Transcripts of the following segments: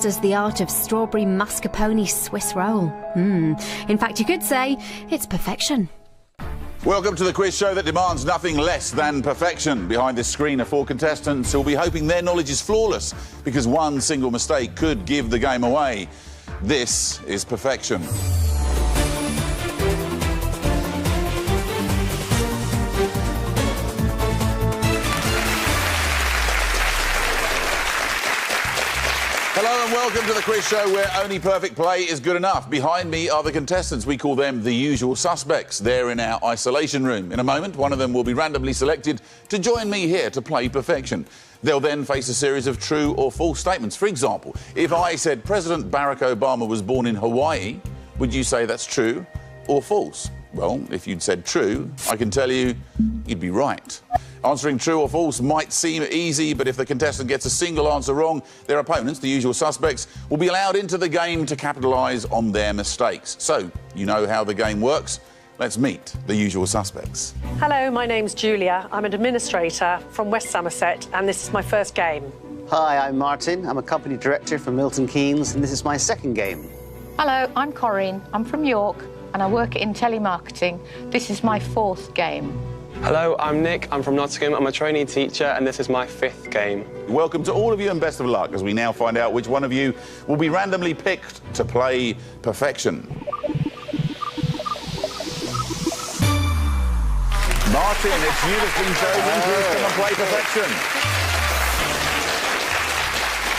masters the art of strawberry mascarpone Swiss roll. In fact, you could say it's perfection. Welcome to the quiz show that demands nothing less than perfection. Behind this screen are 4 contestants who'll be hoping their knowledge is flawless, because one single mistake could give the game away. This is perfection. Hello and welcome to the quiz show where only perfect play is good enough. Behind me are the contestants. We call them the usual suspects. They're in our isolation room. In a moment, one of them will be randomly selected to join me here to play perfection. They'll then face a series of true or false statements. For example, if I said President Barack Obama was born in Hawaii, would you say that's true or false? Well, if you'd said true, I can tell you you'd be right. Answering true or false might seem easy, but if the contestant gets a single answer wrong, their opponents, the usual suspects, will be allowed into the game to capitalise on their mistakes. So, you know how the game works. Let's meet the usual suspects. Hello, my name's Julia. I'm an administrator from West Somerset, and this is my first game. Hi, I'm Martin. I'm a company director from Milton Keynes, and this is my second game. Hello, I'm Corinne. I'm from York, and I work in telemarketing. This is my 4th game. Hello, I'm Nick. I'm from Nottingham. I'm a trainee teacher, and this is my 5th game. Welcome to all of you and best of luck as we now find out which one of you will be randomly picked to play perfection. Martin, it's you that's been chosen to come and play perfection.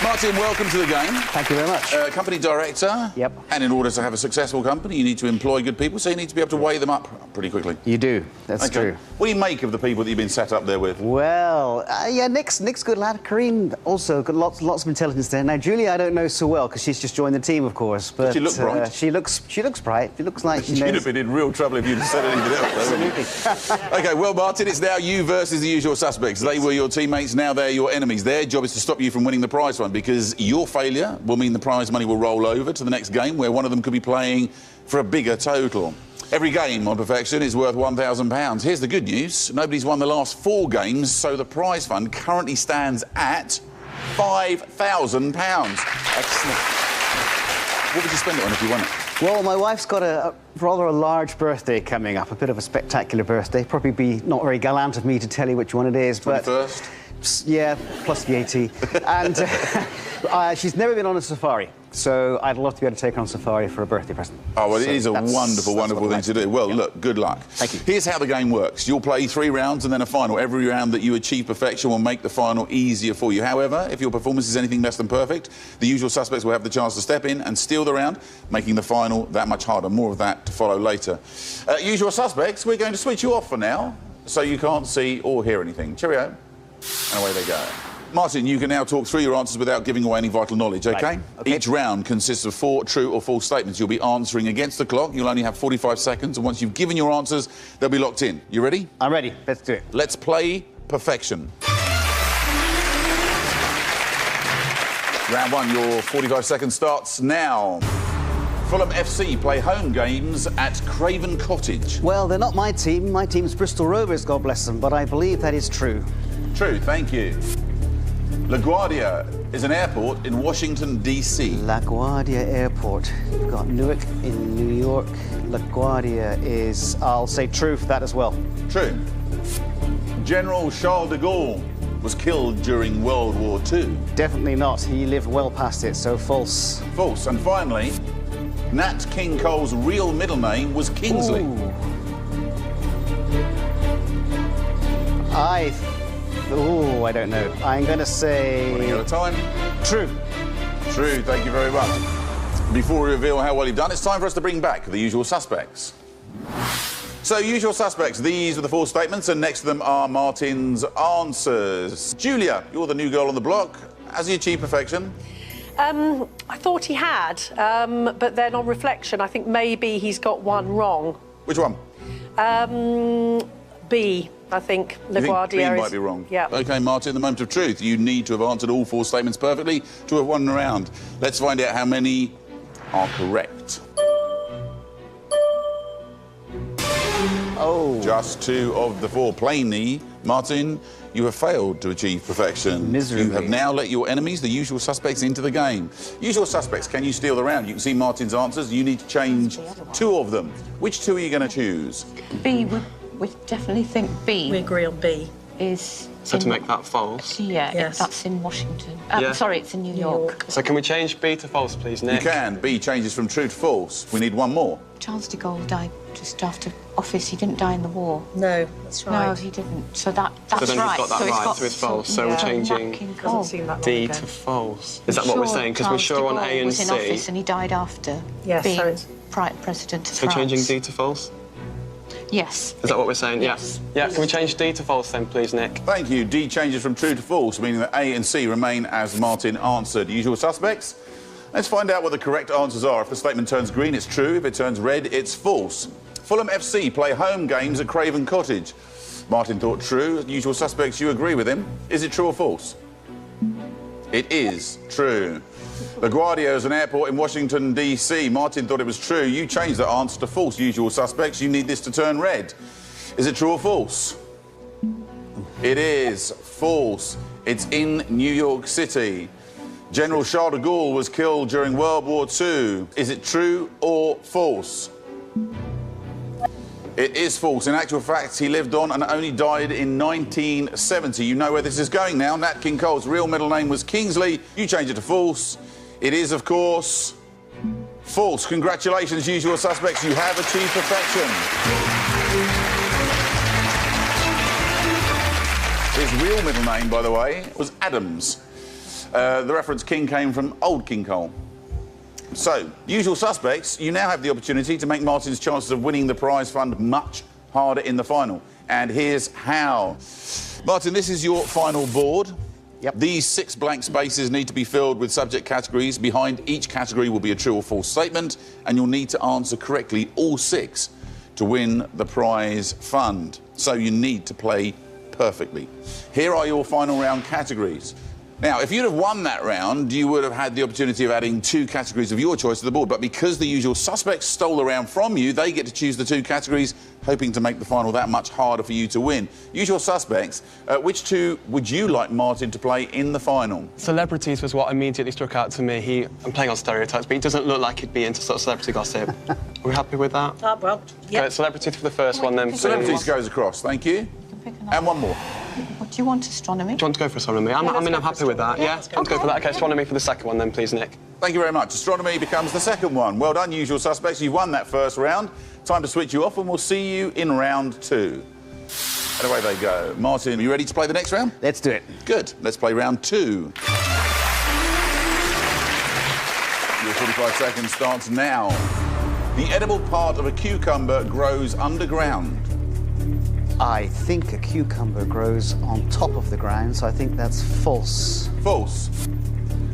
Martin, welcome to the game. Thank you very much. Company director. Yep. And in order to have a successful company, you need to employ good people, so you need to be able to weigh them up pretty quickly. You do. That's true. What do you make of the people that you've been set up there with? Well, yeah, Nick's good lad. Corinne also got lots of intelligence there. Now, Julia, I don't know so well because she's just joined the team, of course. But she looks bright. She looks bright. She looks like she knows. You'd have been in real trouble if you'd have said anything else. Absolutely. OK, well, Martin, it's now you versus the usual suspects. They were your teammates, now they're your enemies. Their job is to stop you from winning the prize fund, because your failure will mean the prize money will roll over to the next game, where one of them could be playing for a bigger total. Every game on perfection is worth £1,000. Here's the good news. Nobody's won the last 4 games, so the prize fund currently stands at £5,000. Excellent. What would you spend it on if you won it? Well, my wife's got a rather large birthday coming up, a bit of a spectacular birthday. Probably be not very gallant of me to tell you which one it is, but... 21st? Yeah, plus VAT. And she's never been on a safari, so I'd love to be able to take her on safari for a birthday present. Oh, well, it is a wonderful thing to do. Well, look, good luck. Thank you. Here's how the game works. You'll play 3 rounds and then a final. Every round that you achieve perfection will make the final easier for you. However, if your performance is anything less than perfect, the usual suspects will have the chance to step in and steal the round, making the final that much harder. More of that to follow later. Usual suspects, we're going to switch you off for now, so you can't see or hear anything. Cheerio. And away they go. Martin, you can now talk through your answers without giving away any vital knowledge, OK? Right. Okay. Each round consists of 4 true or false statements. You'll be answering against the clock. You'll only have 45 seconds, and once you've given your answers, they'll be locked in. You ready? I'm ready. Let's do it. Let's play perfection. Round 1, your 45 seconds starts now. Fulham FC play home games at Craven Cottage. Well, they're not my team. My team's Bristol Rovers, God bless them, but I believe that is true. True, thank you. LaGuardia is an airport in Washington, D.C. LaGuardia Airport. You've got Newark in New York. LaGuardia is, I'll say true for that as well. True. General Charles de Gaulle was killed during World War II. Definitely not. He lived well past it, so false. False. And finally, Nat King Cole's real middle name was Kingsley. Ooh. I don't know. I'm going to say... Running out of time. True. True, thank you very much. Before we reveal how well you've done, it's time for us to bring back the usual suspects. So, usual suspects, these are the 4 statements, and next to them are Martin's answers. Julia, you're the new girl on the block. Has he achieved perfection? I thought he had, but then on reflection, I think maybe he's got one wrong. Which one? B, I think. LaGuardia B might be wrong? Yeah. OK, Martin, the moment of truth. You need to have answered all 4 statements perfectly to have won the round. Let's find out how many are correct. Oh. Just 2 of the 4. Plainly, Martin, You have failed to achieve perfection. Miserably. You have now let your enemies, the usual suspects, into the game. Usual suspects, can you steal the round? You can see Martin's answers. You need to change 2 of them. Which 2 are you going to choose? B, we definitely think B. We agree on B. Is So to make that false? Yeah, Yes. that's in Washington. Yeah. Sorry, it's in New York. So can we change B to false, please, You Nick? can. B changes from true to false. We need 1 more. Charles de Gaulle died just after office. He didn't die in the war. No, that's No, right. he didn't. So that's So then right. he's got that right, so it's false. So we're changing Doesn't seem that long D ago. to false. Is that what we're saying? Because we're Charles sure de on Gaulle A and was in office C. and he died after Yes, being so it's- president of So France. changing D to false? Yes. Is that what we're saying? Yes. Yeah. Yeah, can we change D to false then, please, Nick? Thank you. D changes from true to false, meaning that A and C remain as Martin answered. Usual suspects? Let's find out what the correct answers are. If the statement turns green, it's true. If it turns red, it's false. Fulham FC play home games at Craven Cottage. Martin thought true. Usual suspects, you agree with him. Is it true or false? It is true. LaGuardia is an airport in Washington, D.C. Martin thought it was true. You changed that answer to false. Usual suspects, you need this to turn red. Is it true or false? It is false. It's in New York City. General Charles de Gaulle was killed during World War II. Is it true or false? It is false. In actual fact, he lived on and only died in 1970. You know where this is going now. Nat King Cole's real middle name was Kingsley. You change it to false. It is, of course, false. Congratulations, usual suspects. You have achieved perfection. His real middle name, by the way, was Adams. The reference King came from Old King Cole. So, usual suspects, you now have the opportunity to make Martin's chances of winning the prize fund much harder in the final. And here's how. Martin, this is your final board. Yep. These 6 blank spaces need to be filled with subject categories. Behind each category will be a true or false statement, and you'll need to answer correctly all 6 to win the prize fund. So you need to play perfectly. Here are your final round categories. Now, if you'd have won that round, you would have had the opportunity of adding 2 categories of your choice to the board. But because the usual suspects stole the round from you, they get to choose the 2 categories, hoping to make the final that much harder for you to win. Usual suspects, which 2 would you like Martin to play in the final? Celebrities was what immediately struck out to me. I'm playing on stereotypes, but he doesn't look like he'd be into sort of celebrity gossip. Are we happy with that? Well, yeah. Okay, celebrities for the first one, then. Celebrities goes across, thank you. And 1 more. What, do you want astronomy? Do you want to go for astronomy? I'm happy with that. Yeah, let's go for that. Okay, astronomy for the second one, then, please, Nick. Thank you very much. Astronomy becomes the second one. Well done, usual suspects. You've won that first round. Time to switch you off, and we'll see you in round 2. And away they go. Martin, are you ready to play the next round? Let's do it. Good. Let's play round 2. Your 45 seconds starts now. The edible part of a cucumber grows underground. I think a cucumber grows on top of the ground, so I think that's false. False.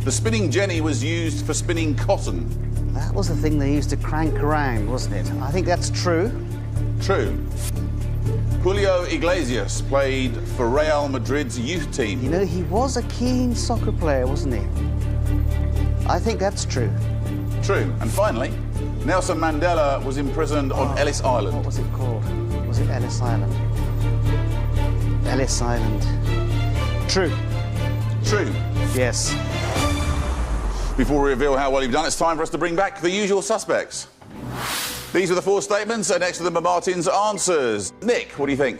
The spinning jenny was used for spinning cotton. That was the thing they used to crank around, wasn't it? I think that's true. True. Julio Iglesias played for Real Madrid's youth team. You know, he was a keen soccer player, wasn't he? I think that's true. True. And finally, Nelson Mandela was imprisoned on Ellis What Island. was it called? Was it Ellis Island? Ellis Island. True. True. Yes. Before we reveal how well you've done, it's time for us to bring back the usual suspects. These are the 4 statements, and next to them are Martin's answers. Nick, what do you think?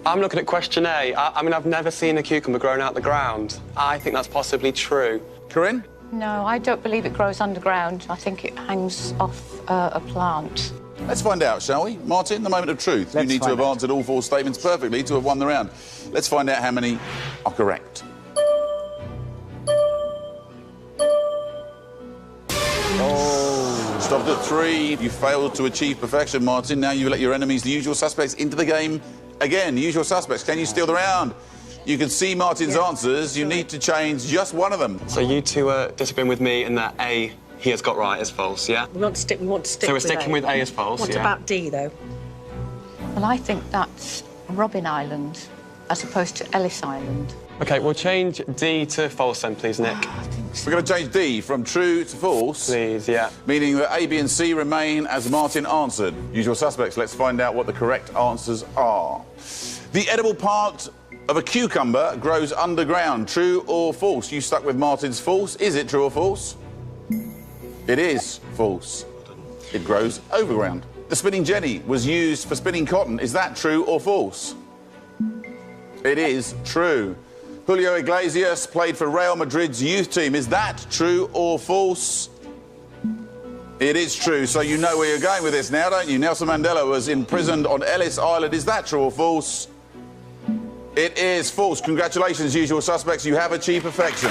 I'm looking at question A. I mean, I've never seen a cucumber growing out the ground. I think that's possibly true. Corinne? No, I don't believe it grows underground. I think it hangs off a plant. Let's find out, shall we? Martin, the moment of truth. Let's you need to find have out. answered all 4 statements perfectly to have won the round. Let's find out how many are correct. Oh, stopped at 3. You failed to achieve perfection, Martin. Now you let your enemies, the usual suspects, into the game again. Usual suspects, can you steal the round? You can see Martin's answers. You need to change just one of them. So you 2 are disagreeing with me in that A, he has got right, is false, yeah? We want to stick. So we're sticking with A as false, What yeah? about D though? Well, I think that's Robin Island as opposed to Ellis Island. OK, we'll change D to false then, please, Nick. We're going to change D from true to false. Please, yeah. Meaning that A, B and C remain as Martin answered. Usual suspects, let's find out what the correct answers are. The edible part of a cucumber grows underground. True or false? You stuck with Martin's false. Is it true or false? It is false. It grows overground. The spinning jenny was used for spinning cotton. Is that true or false? It is true. Julio Iglesias played for Real Madrid's youth team. Is that true or false? It is true. So you know where you're going with this now, don't you? Nelson Mandela was imprisoned on Ellis Island. Is that true or false? It is false. Congratulations, usual suspects. You have achieved perfection.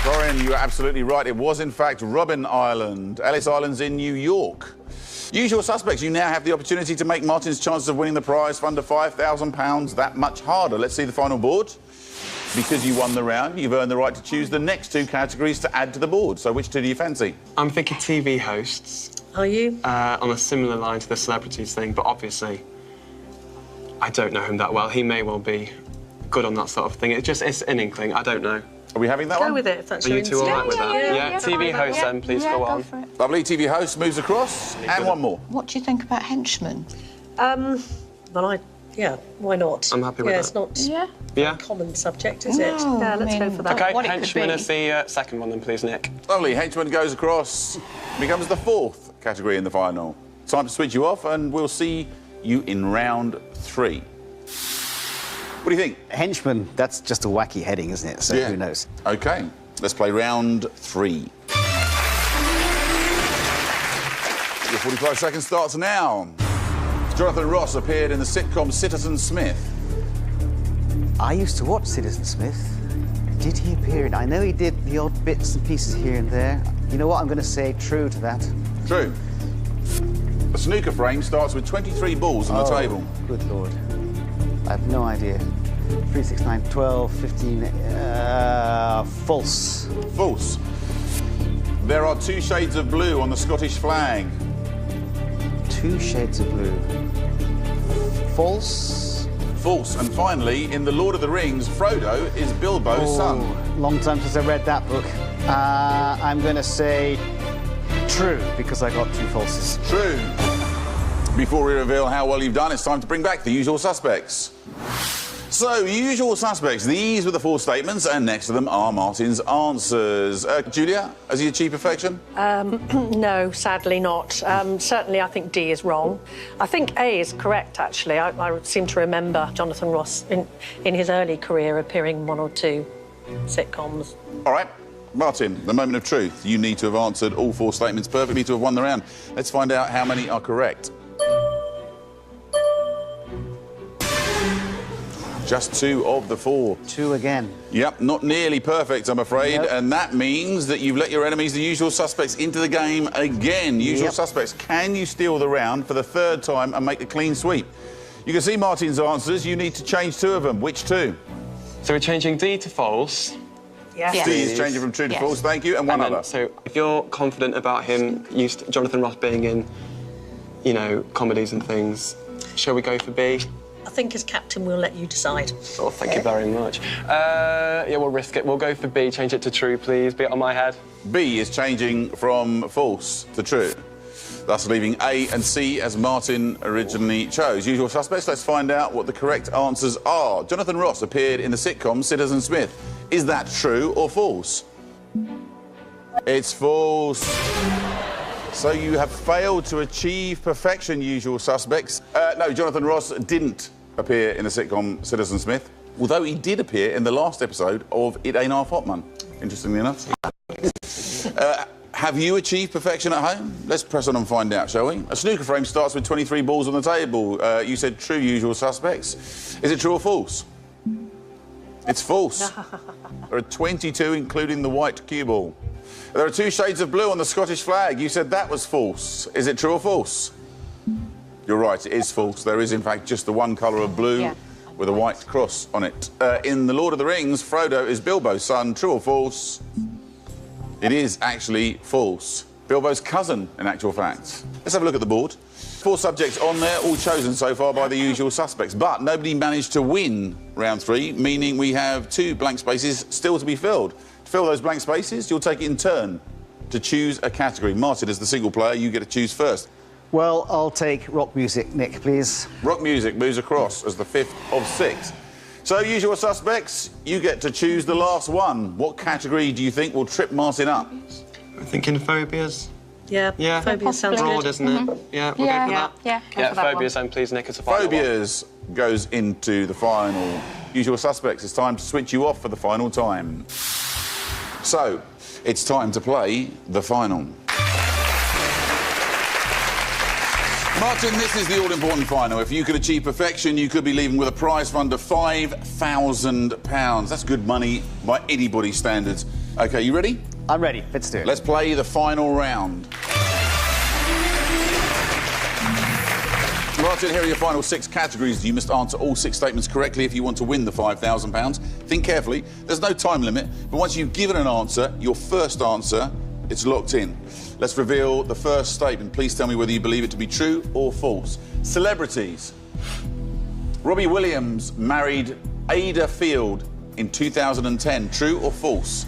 Corinne, you are absolutely right. It was, in fact, Robben Island. Ellis Island's in New York. Usual suspects, you now have the opportunity to make Martin's chances of winning the prize for under £5,000 that much harder. Let's see the final board. Because you won the round, you've earned the right to choose the next two categories to add to the board. So which two do you fancy? I'm thinking TV hosts. Are you? On a similar line to the celebrities thing, but obviously I don't know him that well. He may well be good on that sort of thing. It's an inkling. I don't know. Are we having that one? Go with it, if that's Are your you two all right with that? Yeah. TV host then, please go on. For it. Lovely. TV host moves across. And one more. What do you think about henchmen? Yeah, why not? I'm happy with It's not Yeah? a common subject, is it? No, Yeah, I let's mean, go for that. Okay, What it could henchman be. is the second one then, please, Nick. Lovely. Henchman goes across. Becomes the fourth category in the final. Time to switch you off and we'll see you in round 3. What do you think? Henchman, that's just a wacky heading, isn't it? So who knows? OK, let's play round 3. Your 45 seconds starts now. Jonathan Ross appeared in the sitcom Citizen Smith. I used to watch Citizen Smith. Did he appear in? I know he did the odd bits and pieces here and there. You know what? I'm going to say true to that. True. A snooker frame starts with 23 balls on the table. Good Lord. I have no idea. 3, 6, 9, 12, 15... false. False. There are 2 shades of blue on the Scottish flag. 2 shades of blue. False. False. And finally, in The Lord of the Rings, Frodo is Bilbo's son. Long time since I read that book. I'm going to say true, because I got 2 falses. True. Before we reveal how well you've done, it's time to bring back the usual suspects. So, usual suspects. These were the 4 statements, and next to them are Martin's answers. Julia, has he achieved perfection? No, sadly not. Certainly, I think D is wrong. I think A is correct, actually. I seem to remember Jonathan Ross in his early career appearing in 1 or 2 sitcoms. All right. Martin, the moment of truth. You need to have answered all 4 statements perfectly to have won the round. Let's find out how many are correct. Just 2 of the 4. 2 again. Yep, not nearly perfect, I'm afraid. Nope. And that means that you've let your enemies, the usual suspects, into the game again. Usual suspects, can you steal the round for the 3rd time and make a clean sweep? You can see Martin's answers. You need to change 2 of them. Which 2? So we're changing D to false. Yes. Yes. D is changing from true to false. Thank you. And one And then, other. so if you're confident about him, Jonathan Ross being in, you know, comedies and things, shall we go for B? I think as captain, we'll let you decide. Oh, thank you very much. Yeah, we'll risk it. We'll go for B. Change it to true, please. Be it on my head. B is changing from false to true, thus leaving A and C as Martin originally chose. Usual suspects, let's find out what the correct answers are. Jonathan Ross appeared in the sitcom Citizen Smith. Is that true or false? It's false. So you have failed to achieve perfection, usual suspects. No, Jonathan Ross didn't appear in the sitcom Citizen Smith, although he did appear in the last episode of It Ain't Half Hot, Man, interestingly enough. Have you achieved perfection at home? Let's press on and find out, shall we? A snooker frame starts with 23 balls on the table. You said true, usual suspects. Is it true or false? It's false. There are 22, including the white cue ball. There are 2 shades of blue on the Scottish flag. You said that was false. Is it true or false? You're right, it is false. There is, in fact, just the one colour of blue with a white cross on it. In The Lord of the Rings, Frodo is Bilbo's son. True or false? It is actually false. Bilbo's cousin, in actual fact. Let's have a look at the board. 4 subjects on there, all chosen so far by the usual suspects. But nobody managed to win round 3, meaning we have 2 blank spaces still to be filled. To fill those blank spaces, you'll take it in turn to choose a category. Martin, as the single player, you get to choose first. Well, I'll take rock music, Nick, please. Rock music moves across as the 5th of 6. So, usual suspects, you get to choose the last one. What category do you think will trip Martin up? I'm thinking phobias. Yeah, phobias sounds Broad, good. isn't it? Yeah, we'll Yeah, go for that. yeah. Go Yeah, for that one. phobias then, please, Nick, as a final one. Phobias goes into the final. Usual suspects, it's time to switch you off for the final time. So, it's time to play the final. Martin, this is the all-important final. If you could achieve perfection, you could be leaving with a prize fund of £5,000. That's good money by anybody's standards. OK, you ready? I'm ready. Let's do it. Let's play the final round. Martin, here are your final 6 categories. You must answer all 6 statements correctly if you want to win the £5,000. Think carefully. There's no time limit, but once you've given an answer, your first answer, it's locked in. Let's reveal the first statement. Please tell me whether you believe it to be true or false. Celebrities. Robbie Williams married Ada Field in 2010. True or false?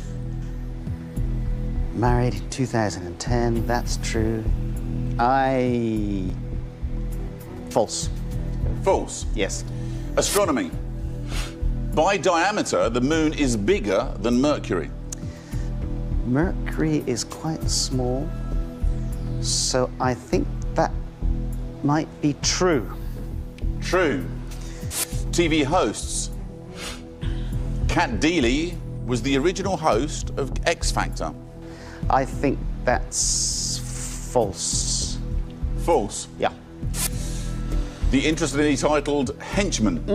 Married in 2010, that's true. False. False. Yes. Astronomy. By diameter, the moon is bigger than Mercury. Mercury is quite small, so I think that might be true. True. TV hosts. Kat Deely was the original host of X Factor. I think that's false. False. Yeah. The interestingly titled Henchman.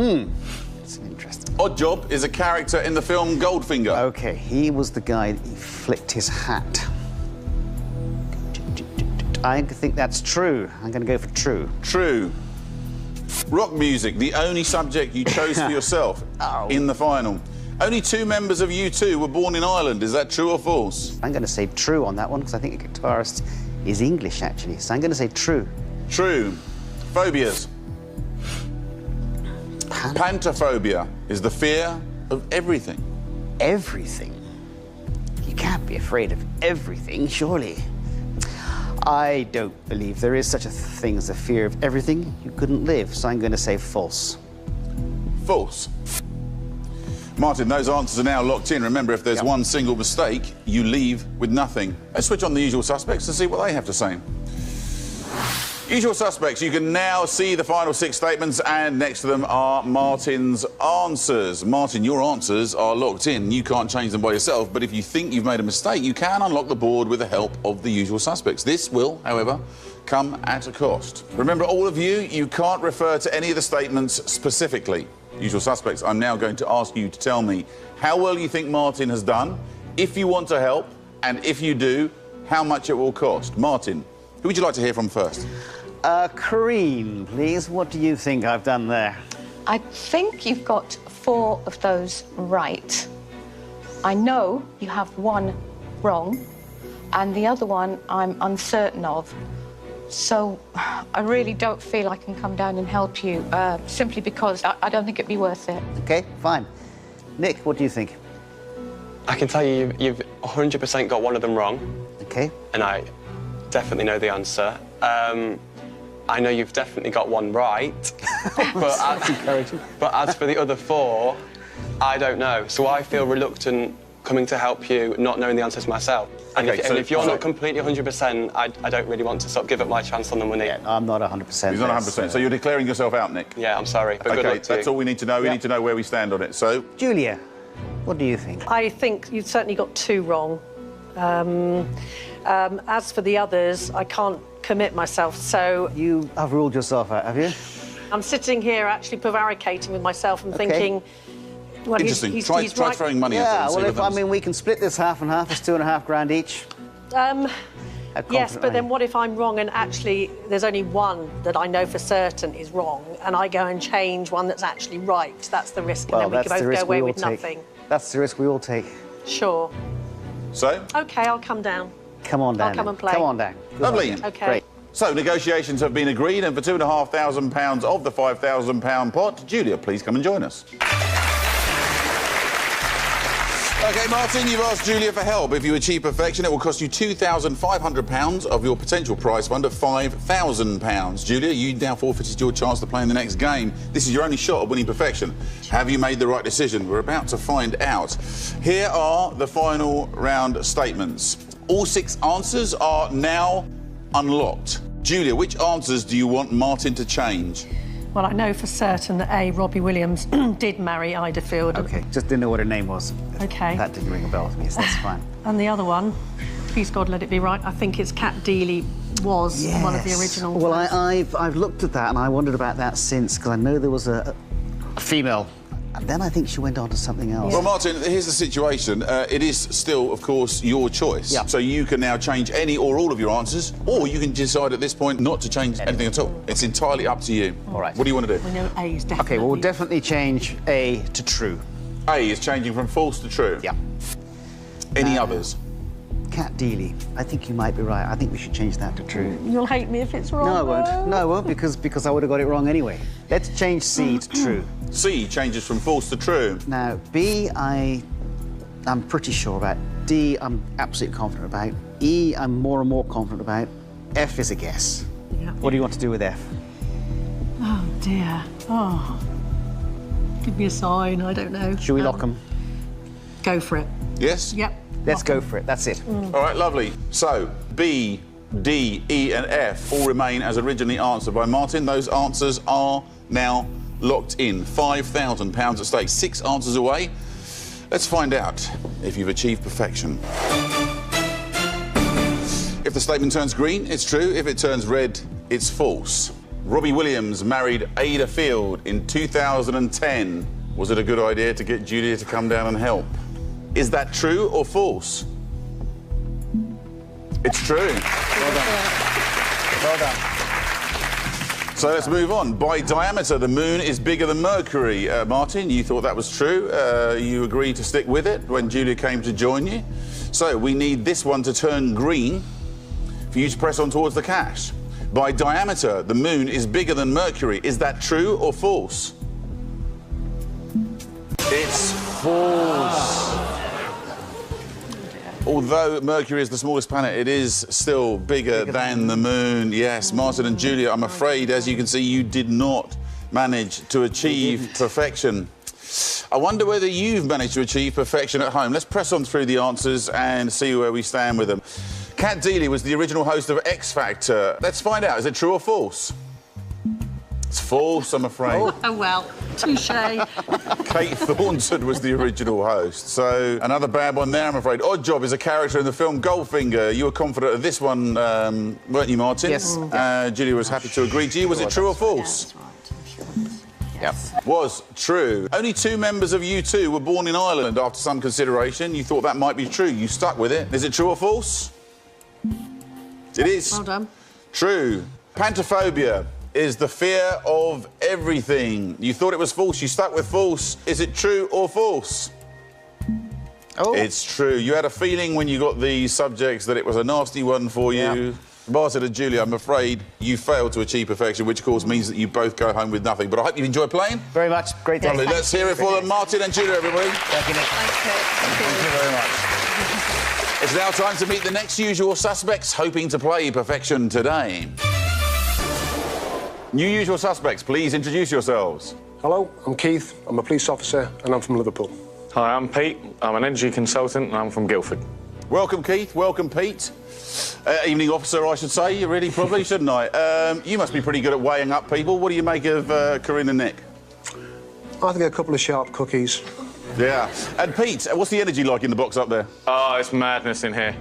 It's interesting. Oddjob is a character in the film Goldfinger. Okay, he was the guy that flicked his hat. I think that's true. I'm going to go for true. True. Rock music, the only subject you chose for yourself in the final. Only 2 members of U2 were born in Ireland. Is that true or false? I'm going to say true on that one because I think a guitarist is English, actually. So I'm going to say true. True. Phobias. Pantophobia is the fear of everything. Everything? You can't be afraid of everything, surely. I don't believe there is such a thing as a fear of everything. You couldn't live, so I'm going to say false. False. Martin, those answers are now locked in. Remember, if there's one single mistake, you leave with nothing. Let's switch on the usual suspects and see what they have to say. Usual suspects, you can now see the final 6 statements, and next to them are Martin's answers. Martin, your answers are locked in. You can't change them by yourself, but if you think you've made a mistake, you can unlock the board with the help of the usual suspects. This will, however, come at a cost. Remember, all of you, you can't refer to any of the statements specifically. Usual suspects, I'm now going to ask you to tell me how well you think Martin has done, if you want to help, and if you do, how much it will cost. Martin, who would you like to hear from first? Corinne, please. What do you think I've done there? I think you've got 4 of those right. I know you have 1 wrong, and the other one I'm uncertain of. So I really don't feel I can come down and help you, simply because I don't think it'd be worth it. OK, fine. Nick, what do you think? I can tell you, you've 100% got one of them wrong. OK. And I definitely know the answer. I know you've definitely got 1 right. but as for the other 4, I don't know. So I feel reluctant coming to help you, not knowing the answers myself. And, Okay, if you're not completely 100%, I don't really want to sort of give up my chance on the money. Yeah, I'm not 100%. He's not 100%, so you're declaring yourself out, Nick? Yeah, I'm sorry, but good OK, luck to that's you. all we need to know. We need to know where we stand on it. So, Julia, what do you think? I think you've certainly got 2 wrong. As for the others, I can't commit myself, so... You have ruled yourself out, have you? I'm sitting here actually prevaricating with myself and thinking... Well, interesting. He's Try right. throwing money at it Yeah, and see well, what if, I happens. mean, we can split this half and half. It's 2.5 grand each. Yes, but then what if I'm wrong and actually there's only 1 that I know for certain is wrong, and I go and change one that's actually right? That's the risk, Well, and then we that's can the both go risk we away all with take. nothing. That's the risk we all take. Sure. So? OK, I'll come down. Come on down. I'll come then. and play. Come on down. Good Lovely. luck. OK. Great. So, negotiations have been agreed, and for £2,500 of the £5,000 pot, Julia, please come and join us. OK, Martin, you've asked Julia for help. If you achieve perfection, it will cost you £2,500 of your potential prize fund of £5,000. Julia, you now forfeited your chance to play in the next game. This is your only shot at winning perfection. Have you made the right decision? We're about to find out. Here are the final round statements. All 6 answers are now unlocked. Julia, which answers do you want Martin to change? Well, I know for certain that A, Robbie Williams did marry Ida Field. OK, just didn't know what her name was. OK. That didn't ring a bell with me, so that's fine. And the other one, please God let it be right, I think it's Cat Deeley was one of the original. Well, I've looked at that and I wondered about that since, because I know there was a female. And then I think she went on to something else. Well, Martin, here's the situation. It is still, of course, your choice. Yeah. So you can now change any or all of your answers, or you can decide at this point not to change anything at all. It's entirely up to you. All right. What do you want to do? We know A is definitely... OK, well, we'll definitely change A to true. A is changing from false to true. Yeah. Any others? Cat Deeley, I think you might be right. I think we should change that to true. You'll hate me if it's wrong. No, I won't. No, I won't, because I would have got it wrong anyway. Let's change C to true. C changes from false to true. Now, B, I'm pretty sure about. D, I'm absolutely confident about. E, I'm more and more confident about. F is a guess. Yeah. What do you want to do with F? Oh, dear. Oh. Give me a sign, I don't know. Should we lock them? Go for it. Yes? Yep. Let's go for it. That's it. All right, lovely. So, B, D, E and F all remain as originally answered by Martin. Those answers are now locked in. £5,000 at stake. 6 answers away. Let's find out if you've achieved perfection. If the statement turns green, it's true. If it turns red, it's false. Robbie Williams married Ada Field in 2010. Was it a good idea to get Julia to come down and help? Is that true or false? It's true. Well done. Well done. So let's move on. By diameter, the moon is bigger than Mercury. Martin, you thought that was true. You agreed to stick with it when Julia came to join you. So we need this one to turn green for you to press on towards the cash. By diameter, the moon is bigger than Mercury. Is that true or false? It's false. Although Mercury is the smallest planet, it is still bigger than the moon. Yes, Martin and Julia, I'm afraid, as you can see, you did not manage to achieve perfection. I wonder whether you've managed to achieve perfection at home. Let's press on through the answers and see where we stand with them. Cat Deeley was the original host of X Factor. Let's find out, is it true or false? It's false, I'm afraid. Oh, well, touché. Kate Thornton was the original host. So, another bad one there, I'm afraid. Oddjob is a character in the film Goldfinger. You were confident of this one, weren't you, Martin? Yes. Julia was happy to agree to you. Was it true or false? Yeah, that's right, I'm sure. Yep. Was true. Only 2 members of U2 were born in Ireland. After some consideration, you thought that might be true. You stuck with it. Is it true or false? It is. Well done. True. Pantophobia is the fear of everything. You thought it was false. You stuck with false. Is it true or false? Oh. It's true. You had a feeling when you got the subjects that it was a nasty one for you. Yeah. Martin and Julia, I'm afraid you failed to achieve perfection, which of course means that you both go home with nothing. But I hope you've enjoyed playing. Very much. Great day. Lovely. Let's hear it for them. Martin and Julia, everybody. Thank you, Nick. Thank you very much. It's now time to meet the next usual suspects hoping to play perfection today. New usual suspects, please introduce yourselves. Hello, I'm Keith. I'm a police officer and I'm from Liverpool. Hi, I'm Pete. I'm an energy consultant and I'm from Guildford. Welcome, Keith. Welcome, Pete. Evening officer, I should say. Really, probably, shouldn't I? You must be pretty good at weighing up people. What do you make of Corinne and Nick? I think a couple of sharp cookies. Yeah. And Pete, what's the energy like in the box up there? Oh, it's madness in here.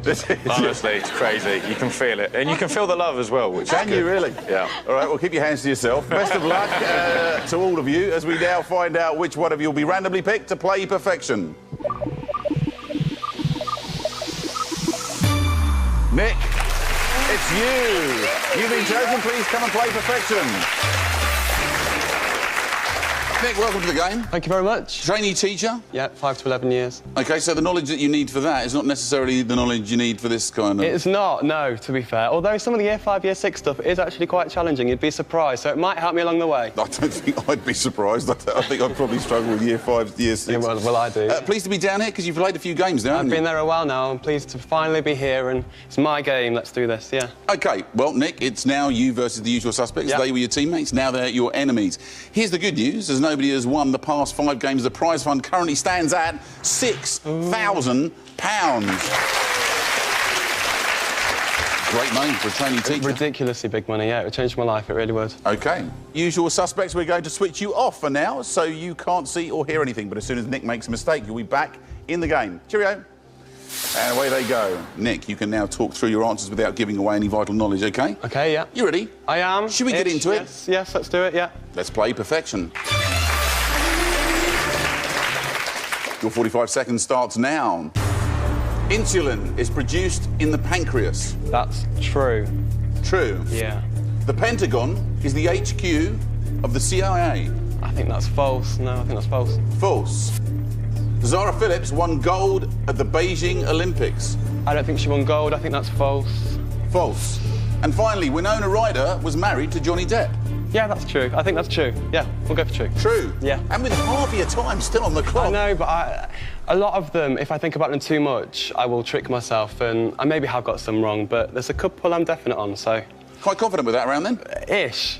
Honestly, it's crazy. You can feel it. And you can feel the love as well, which Can is you good. really? Yeah. All right, well, keep your hands to yourself. Best of luck to all of you as we now find out which one of you will be randomly picked to play perfection. Nick, it's you. You've been chosen. Please come and play perfection. Nick, welcome to the game. Thank you very much. Trainee teacher? Yeah, 5 to 11 years. OK, so the knowledge that you need for that is not necessarily the knowledge you need for this kind of... It's not, no, to be fair. Although some of the Year 5, Year 6 stuff is actually quite challenging. You'd be surprised, so it might help me along the way. I don't think I'd be surprised. I think I'd probably struggle with Year 5, Year 6. Yeah, well, I do. Pleased to be down here, because you've played a few games now, haven't I've you? been there a while now. I'm pleased to finally be here, and it's my game. Let's do this, yeah. OK, well, Nick, it's now you versus the usual suspects. Yep. They were your teammates, now they're your enemies. Here's the good news, as nobody has won the past 5 games, the prize fund currently stands at £6,000. Great money for a trainee teacher. Ridiculously big money, yeah. It would change my life, it really would. OK. Usual suspects, we're going to switch you off for now, so you can't see or hear anything, but as soon as Nick makes a mistake, you'll be back in the game. Cheerio. And away they go. Nick, you can now talk through your answers without giving away any vital knowledge, OK? OK, yeah. You ready? I am. Should we get into it? Yes, let's do it, yeah. Let's play perfection. Your 45 seconds starts now. Insulin is produced in the pancreas. That's true. True. Yeah. The Pentagon is the HQ of the CIA. I think that's false. No, I think that's false. False. Zara Phillips won gold at the Beijing Olympics. I don't think she won gold. I think that's false. False. And finally, Winona Ryder was married to Johnny Depp. Yeah, that's true. I think that's true. Yeah, we'll go for true. True? Yeah. And with half of your time still on the clock. I know, but a lot of them, if I think about them too much, I will trick myself, and I maybe have got some wrong, but there's a couple I'm definite on, so... Quite confident with that round, then? Ish.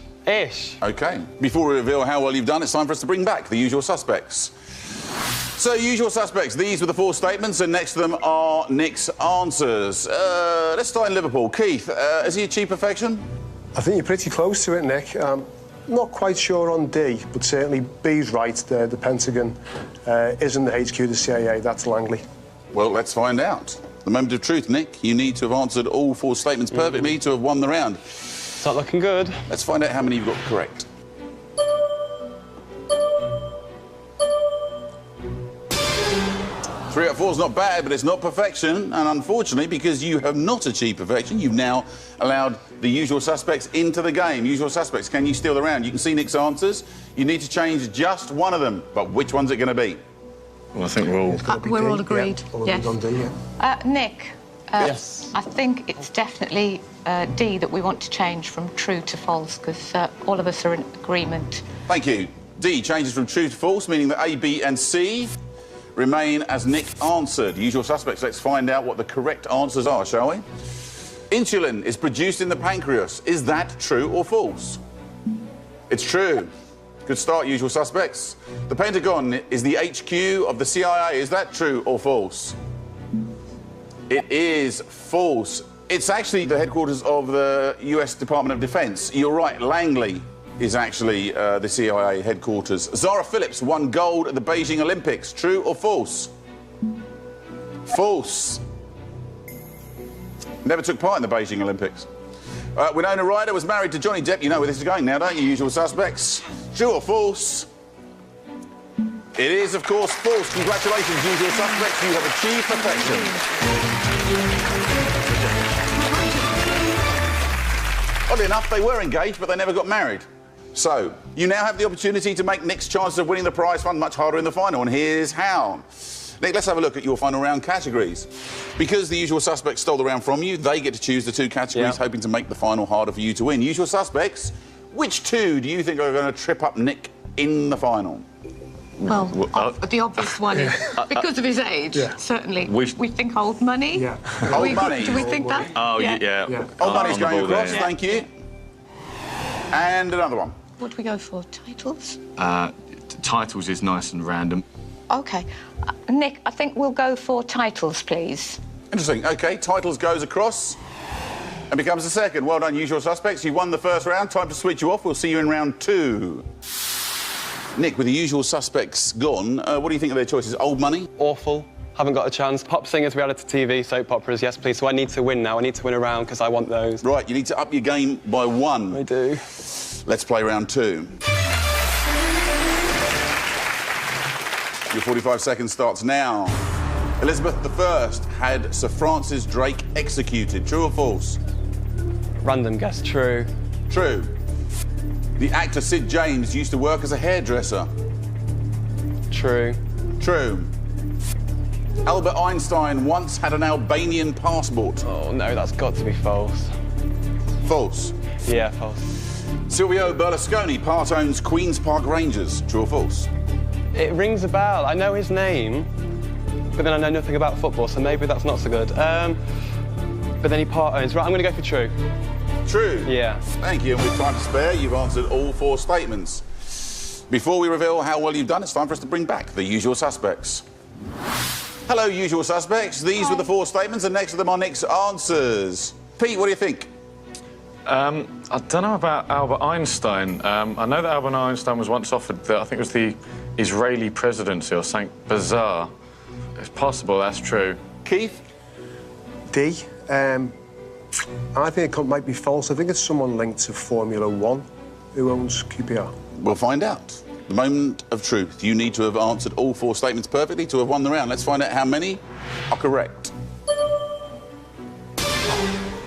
OK. Before we reveal how well you've done, it's time for us to bring back the usual suspects. So, usual suspects, these were the 4 statements, and next to them are Nick's answers. Let's start in Liverpool. Keith, has he achieved perfection? I think you're pretty close to it, Nick. Not quite sure on D, but certainly B's right. The Pentagon isn't the HQ of the CIA. That's Langley. Well, let's find out. The moment of truth, Nick. You need to have answered all 4 statements perfectly to have won the round. It's not looking good. Let's find out how many you've got correct. Three out of 4 is not bad, but it's not perfection. And unfortunately, because you have not achieved perfection, you've now allowed the usual suspects into the game. Usual suspects, can you steal the round? You can see Nick's answers. You need to change just one of them. But which one's it going to be? Well, I think We're all agreed. Yeah, Yes. on D, yeah. Nick, Yes. I think it's definitely D that we want to change from true to false, because all of us are in agreement. Thank you. D changes from true to false, meaning that A, B and C remain as Nick answered. Usual suspects, let's find out what the correct answers are, shall we? Insulin is produced in the pancreas. Is that true or false? It's true. Good start, usual suspects. The Pentagon is the HQ of the CIA. Is that true or false? It is false. It's actually the headquarters of the US Department of Defense. You're right, Langley is actually the CIA headquarters. Zara Phillips won gold at the Beijing Olympics. True or false? False. Never took part in the Beijing Olympics. Winona Ryder was married to Johnny Depp. You know where this is going now, don't you, usual suspects? True or false? It is, of course, false. Congratulations, usual suspects. You have achieved perfection. Oddly enough, they were engaged, but they never got married. So, you now have the opportunity to make Nick's chances of winning the prize fund much harder in the final, and here's how. Nick, let's have a look at your final round categories. Because the usual suspects stole the round from you, they get to choose the 2 categories, hoping to make the final harder for you to win. Usual suspects, which 2 do you think are going to trip up Nick in the final? Well, the obvious one is because of his age, certainly. We think old money. Yeah. Old money. Do we think that? Oh, yeah. Old money's going across, there. thank you. And another one. What do we go for? Titles? Titles is nice and random. OK. Nick, I think we'll go for titles, please. Interesting. OK, titles goes across and becomes the second. Well done, usual suspects. You won the first round. Time to switch you off. We'll see you in round 2. Nick, with the usual suspects gone, what do you think of their choices? Old money? Awful. Haven't got a chance. Pop singers, reality TV, soap operas, yes, please. So I need to win now. I need to win a round because I want those. Right, you need to up your game by 1. I do. Let's play round 2. Your 45 seconds starts now. Elizabeth I had Sir Francis Drake executed. True or false? Random guess, true. True. The actor Sid James used to work as a hairdresser. True. True. Albert Einstein once had an Albanian passport. Oh, no, that's got to be false. False. Yeah, false. Silvio Berlusconi part owns Queen's Park Rangers. True or false? It rings a bell. I know his name, but then I know nothing about football, so maybe that's not so good. But then he part owns. Right, I'm going to go for true. True. Yeah. Thank you. And with time to spare, you've answered all 4 statements. Before we reveal how well you've done, it's time for us to bring back the usual suspects. Hello, usual suspects. These were the 4 statements, and next to them are Nick's answers. Pete, what do you think? I don't know about Albert Einstein. I know that Albert Einstein was once offered I think it was the Israeli presidency or something bizarre. It's possible that's true. Keith? D. I think it might be false. I think it's someone linked to Formula 1 who owns QPR. We'll find out. The moment of truth. You need to have answered all 4 statements perfectly to have won the round. Let's find out how many are correct.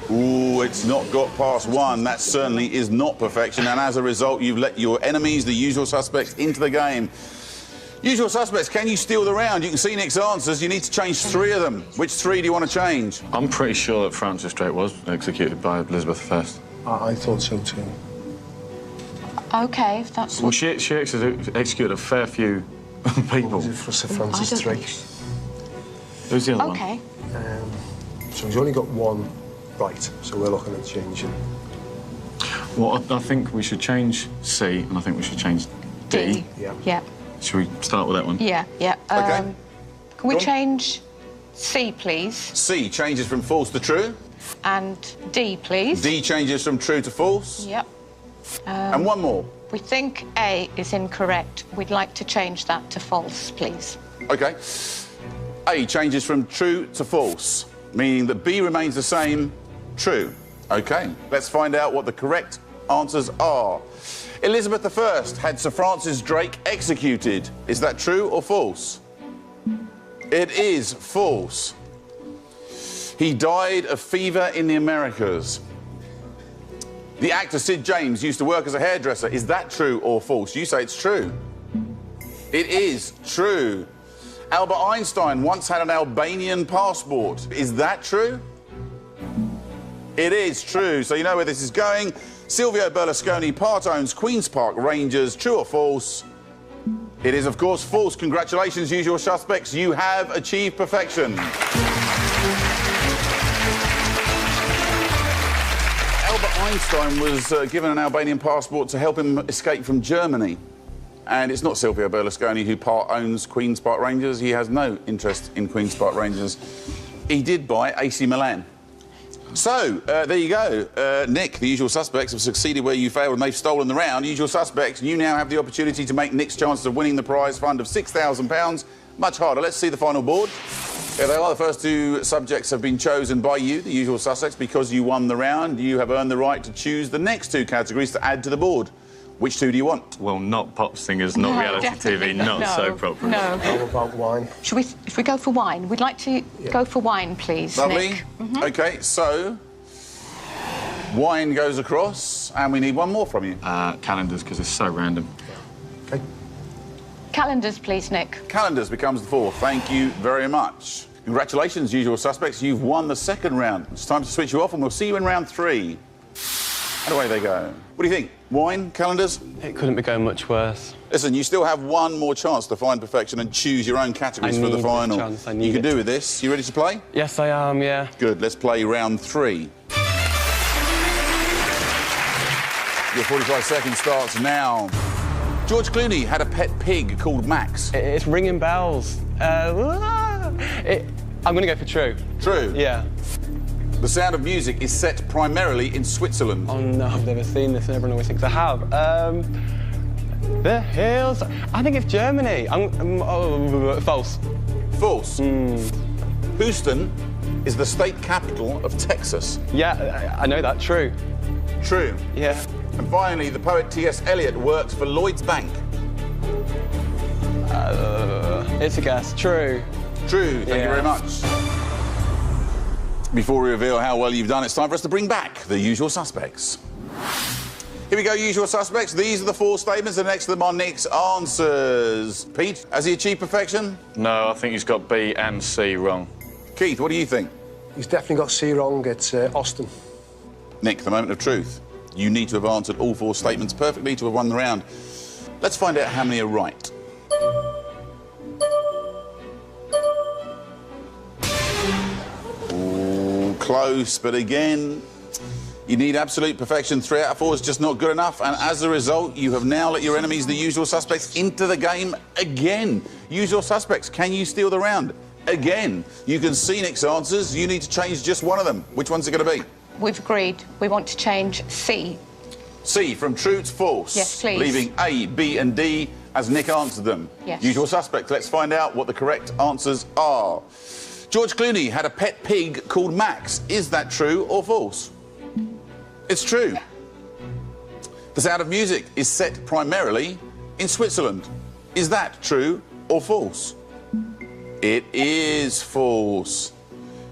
Ooh, it's not got past 1. That certainly is not perfection. And as a result, you've let your enemies, the usual suspects, into the game. Usual suspects, can you steal the round? You can see Nick's answers. You need to change 3 of them. Which 3 do you want to change? I'm pretty sure that Francis Drake was executed by Elizabeth I. I thought so too. OK, if that's... Well, she executed a fair few people. Was it for Sir Francis Drake? Who's the other one? OK. So he's only got 1 right, so we're looking at changing. Well, I think we should change C, and I think we should change D. Yeah. Yeah. Should we start with that one? Yeah, yeah. OK. Can we change C, please? C changes from false to true. And D, please. D changes from true to false. Yep. And 1 more. We think A is incorrect. We'd like to change that to false, please. OK. A changes from true to false, meaning that B remains the same, true. OK, let's find out what the correct answers are. Elizabeth I had Sir Francis Drake executed. Is that true or false? It is false. He died of fever in the Americas. The actor Sid James used to work as a hairdresser. Is that true or false? You say it's true. It is true. Albert Einstein once had an Albanian passport. Is that true? It is true. So you know where this is going. Silvio Berlusconi part owns Queen's Park Rangers. True or false? It is, of course, false. Congratulations, usual suspects. You have achieved perfection. Albert Einstein was given an Albanian passport to help him escape from Germany. And it's not Silvio Berlusconi who part owns Queen's Park Rangers. He has no interest in Queen's Park Rangers. He did buy AC Milan. So, there you go. Nick, the usual suspects have succeeded where you failed and they've stolen the round. Usual suspects, you now have the opportunity to make Nick's chances of winning the prize fund of £6,000 much harder. Let's see the final board. There they are. The first 2 subjects have been chosen by you, the usual suspects. Because you won the round, you have earned the right to choose the next 2 categories to add to the board. Which 2 do you want? Well, not pop singers, not reality TV, not soap opera. No. How about wine? If we go for wine, we'd like to go for wine, please, Lovely. Nick. OK, so wine goes across, and we need 1 more from you. Calendars, because it's so random. OK. Calendars, please, Nick. Calendars becomes the 4th. Thank you very much. Congratulations, usual suspects. You've won the 2nd round. It's time to switch you off, and we'll see you in round 3. And away they go. What do you think? Wine, calendars? It couldn't be going much worse. Listen, you still have 1 more chance to find perfection and choose your own categories for the final. You can do with this. You ready to play? Yes, I am, yeah. Good. Let's play round 3. Your 45 seconds starts now. George Clooney had a pet pig called Max. It's ringing bells. I'm going to go for true. True? Yeah. The Sound of Music is set primarily in Switzerland. Oh, no, I've never seen this, and everyone always thinks I have. The hills... I think it's Germany. False. False. Houston is the state capital of Texas. Yeah, I know that. True. True. Yeah. And finally, the poet T.S. Eliot worked for Lloyd's Bank. It's a guess. True. True. Thank you very much. Before we reveal how well you've done, it's time for us to bring back the usual suspects. Here we go, usual suspects. These are the 4 statements, and next to them are Nick's answers. Pete, has he achieved perfection? No, I think he's got B and C wrong. Keith, what do you think? He's definitely got C wrong. It's Austin. Nick, the moment of truth. You need to have answered all 4 statements perfectly to have won the round. Let's find out how many are right. Ooh, close, but again, you need absolute perfection. 3 out of 4 is just not good enough, and as a result, you have now let your enemies, the usual suspects, into the game again. Usual suspects, can you steal the round? Again. You can see Nick's answers. You need to change just one of them. Which one's it going to be? We've agreed. We want to change C. C, from true to false. Yes, please. Leaving A, B and D as Nick answered them. Yes. Usual suspects. Let's find out what the correct answers are. George Clooney had a pet pig called Max. Is that true or false? It's true. The Sound of Music is set primarily in Switzerland. Is that true or false? It is false.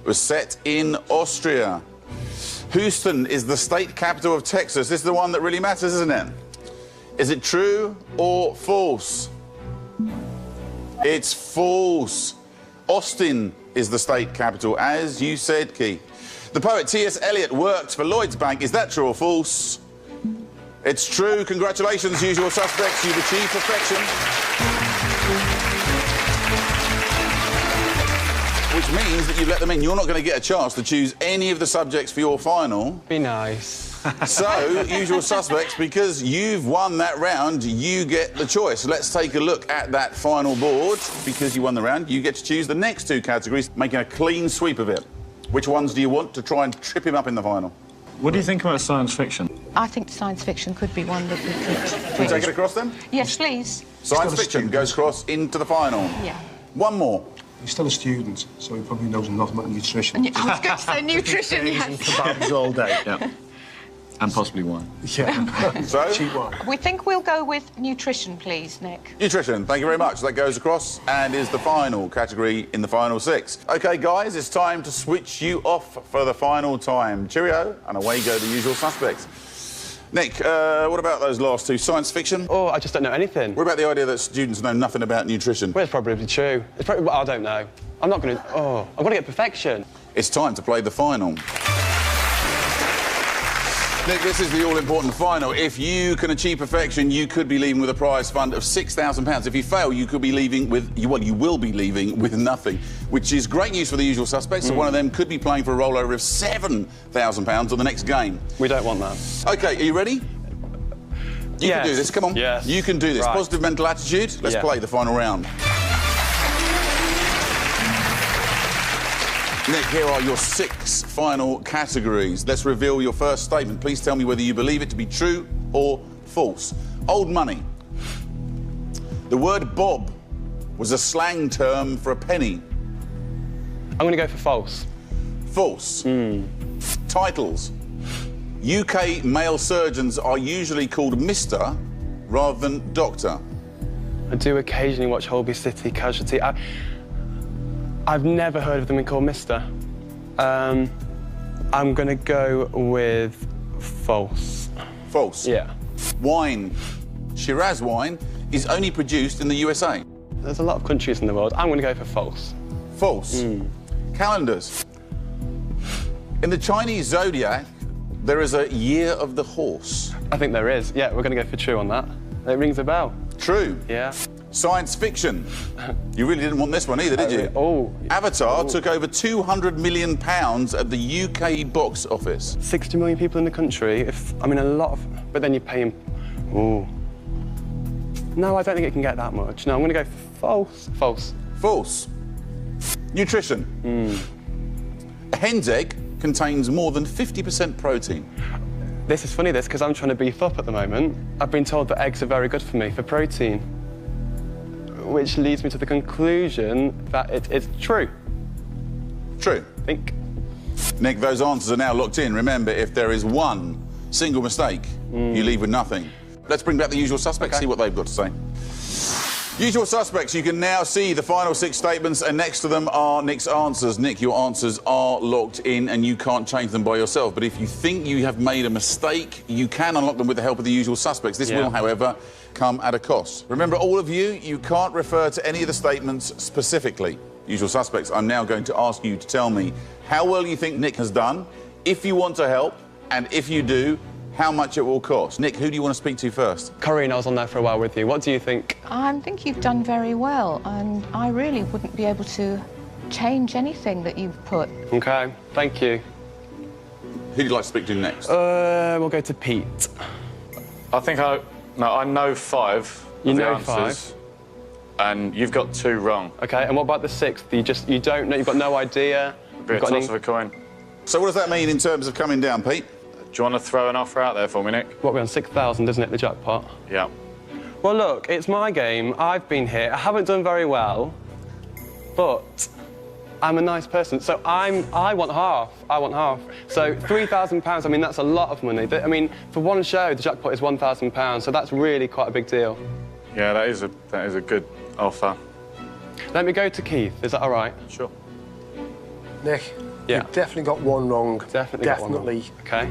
It was set in Austria. Houston is the state capital of Texas. This is the one that really matters, isn't it? Is it true or false? It's false. Austin is the state capital, as you said, Keith. The poet T.S. Eliot worked for Lloyd's Bank. Is that true or false? It's true. Congratulations, usual suspects. You've achieved perfection. Which means that you've let them in. You're not going to get a chance to choose any of the subjects for your final. Be nice. So, usual suspects, because you've won that round, you get the choice. Let's take a look at that final board. Because you won the round, you get to choose the next 2 categories, making a clean sweep of it. Which ones do you want to try and trip him up in the final? What do you think about science fiction? I think science fiction could be one that we could... Can we take it across then? Yes, please. Science fiction goes across into the final. Yeah. One more. He's still a student, so he probably knows nothing about nutrition. I was going to say nutrition, yes. Kebabs all day. Yeah. And possibly wine. Yeah. So? Cheap wine. We think we'll go with nutrition, please, Nick. Nutrition, thank you very much. That goes across and is the final category in the final 6. OK, guys, it's time to switch you off for the final time. Cheerio, and away go the usual suspects. Nick, what about those last 2? Science fiction? Oh, I just don't know anything. What about the idea that students know nothing about nutrition? Well, it's probably true. It's probably... Well, I don't know. I'm not going to... Oh, I've got to get perfection. It's time to play the final. Nick, this is the all-important final. If you can achieve perfection, you could be leaving with a prize fund of £6,000. If you fail, you could be leaving with... Well, you will be leaving with nothing, which is great news for the usual suspects. So one of them could be playing for a rollover of £7,000 on the next game. We don't want that. OK, are you ready? You can do this, come on. Yes. You can do this. Right. Positive mental attitude. Let's play the final round. Nick, here are your 6 final categories. Let's reveal your first statement. Please tell me whether you believe it to be true or false. Old money. The word bob was a slang term for a penny. I'm going to go for false. False. Titles. UK male surgeons are usually called Mr. rather than Doctor. I do occasionally watch Holby City Casualty. I've never heard of them being called Mister. I'm going to go with false. False? Yeah. Wine. Shiraz wine is only produced in the USA. There's a lot of countries in the world. I'm going to go for false. False. Calendars. In the Chinese zodiac, there is a year of the horse. I think there is. Yeah, we're going to go for true on that. It rings a bell. True. Yeah. Science fiction. You really didn't want this one either, did you? Oh. Avatar took over £200 million at the UK box office. 60 million people in the country. I mean, a lot of... But then you pay him... Ooh. No, I don't think it can get that much. No, I'm going to go for false. False. False. Nutrition. A hen's egg contains more than 50% protein. This is funny, because I'm trying to beef up at the moment. I've been told that eggs are very good for me, for protein. Which leads me to the conclusion that it is true. True. I think. Nick, those answers are now locked in. Remember, if there is one single mistake, you leave with nothing. Let's bring back the usual suspects, see what they've got to say. Usual suspects, you can now see the final 6 statements, and next to them are Nick's answers. Nick, your answers are locked in and you can't change them by yourself. But if you think you have made a mistake, you can unlock them with the help of the usual suspects. This will, however, come at a cost. Remember, all of you, you can't refer to any of the statements specifically. Usual suspects, I'm now going to ask you to tell me how well you think Nick has done, if you want to help, and if you do, how much it will cost. Nick, who do you want to speak to first? Corinne, I was on there for a while with you. What do you think? I think you've done very well, and I really wouldn't be able to change anything that you've put. OK, thank you. Who'd you like to speak to next? We'll go to Pete. I think I know 5 You of the know answers, 5? and you've got 2 wrong. OK, and what about the 6th? You don't know, you've got no idea? Be a toss of a coin. So what does that mean in terms of coming down, Pete? Do you want to throw an offer out there for me, Nick? What, we're on 6,000, isn't it, the jackpot? Yeah. Well, look, it's my game. I've been here. I haven't done very well, but I'm a nice person, so I want half. I want half. So £3,000, I mean, that's a lot of money. I mean, for one show, the jackpot is £1,000, so that's really quite a big deal. Yeah, that is a good offer. Let me go to Keith. Is that all right? Sure. Nick, Yeah. you've definitely got one wrong. Definitely got one wrong. OK.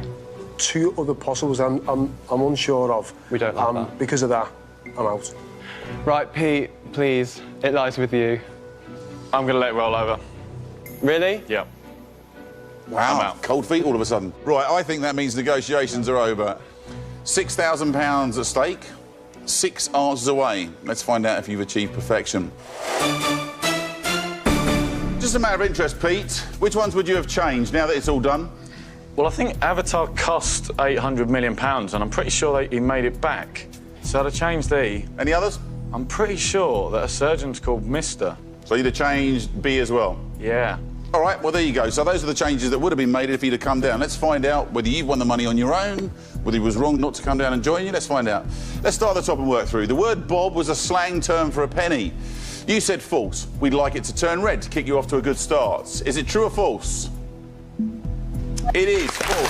2 other possibles I'm unsure of. We don't like that. Because of that, I'm out. Right, Pete, please, it lies with you. I'm going to let it roll over. Really? Yeah. Wow, cold feet all of a sudden. Right, I think that means negotiations are over. £6,000 at stake, 6 answers away. Let's find out if you've achieved perfection. Just a matter of interest, Pete, which ones would you have changed now that it's all done? Well, I think Avatar cost £800 million, and I'm pretty sure he made it back. So I'd have changed E. Any others? I'm pretty sure that a surgeon's called Mr. So you'd have changed B as well? Yeah. All right, well, there you go. So those are the changes that would have been made if he'd have come down. Let's find out whether you've won the money on your own, whether he was wrong not to come down and join you. Let's find out. Let's start at the top and work through. The word bob was a slang term for a penny. You said false. We'd like it to turn red to kick you off to a good start. Is it true or false? It is false.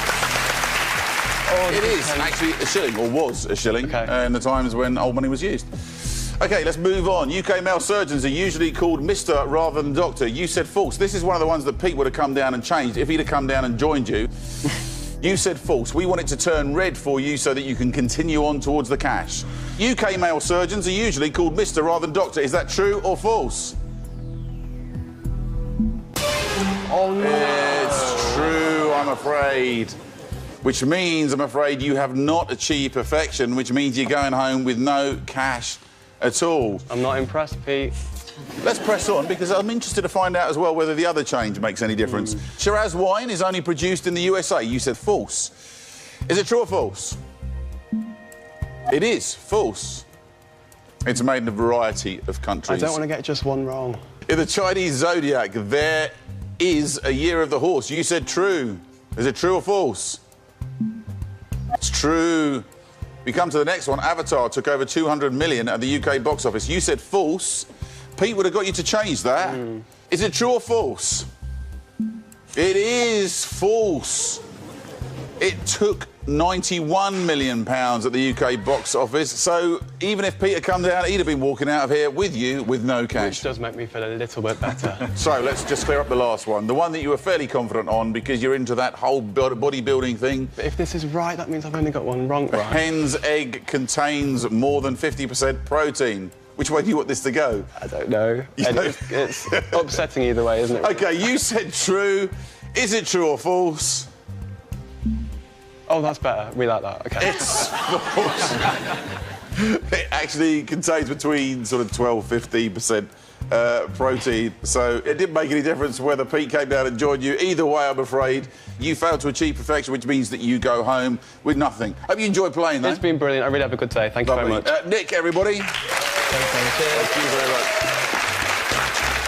Oh, it is actually a shilling, or was a shilling, Okay. in the times when old money was used. OK, let's move on. UK male surgeons are usually called Mr. rather than Doctor. You said false. This is one of the ones that Pete would have come down and changed if he'd have come down and joined you. You said false. We want it to turn red for you so that you can continue on towards the cash. UK male surgeons are usually called Mr. rather than Doctor. Is that true or false? Oh, no. It's true, I'm afraid. Which means, I'm afraid, you have not achieved perfection, which means you're going home with no cash at all. I'm not impressed, Pete. Let's press on, because I'm interested to find out as well whether the other change makes any difference. Shiraz wine is only produced in the USA. You said false. Is it true or false? It is false. It's made in a variety of countries. I don't want to get just one wrong. In the Chinese zodiac, there is a year of the horse. You said true. Is it true or false? It's true. We come to the next one. Avatar took over 200 million at the UK box office. You said false. Pete would have got you to change that. Is it true or false? It is false. It took £91 million at the UK box office. So even if Pete had come down, he'd have been walking out of here with you with no cash. Which does make me feel a little bit better. So let's just clear up the last one. The one that you were fairly confident on because you're into that whole bodybuilding thing. But if this is right, that means I've only got one wrong, A right? hen's egg contains more than 50% protein. Which way do you want this to go? I don't know. It's upsetting either way, isn't it? OK, you said true. Is it true or false? Oh, that's better. We like that. OK. It's false. It actually contains between sort of 12-15% protein, so it didn't make any difference whether Pete came down and joined you. Either way, I'm afraid, you failed to achieve perfection, which means that you go home with nothing. Hope you enjoyed playing, though. It's been brilliant. I really have a good day. Thank you very much. Nick, everybody. Thank you very much.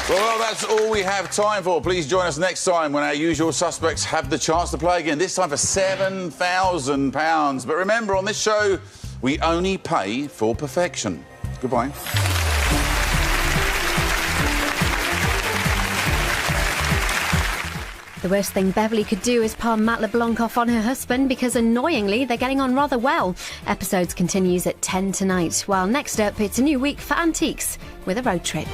Well, that's all we have time for. Please join us next time when our usual suspects have the chance to play again, this time for £7,000. But remember, on this show, we only pay for perfection. Goodbye. The worst thing Beverly could do is palm Matt LeBlanc off on her husband because, annoyingly, they're getting on rather well. Episodes continues at 10 tonight, while next up, it's a new week for Antiques with a road trip.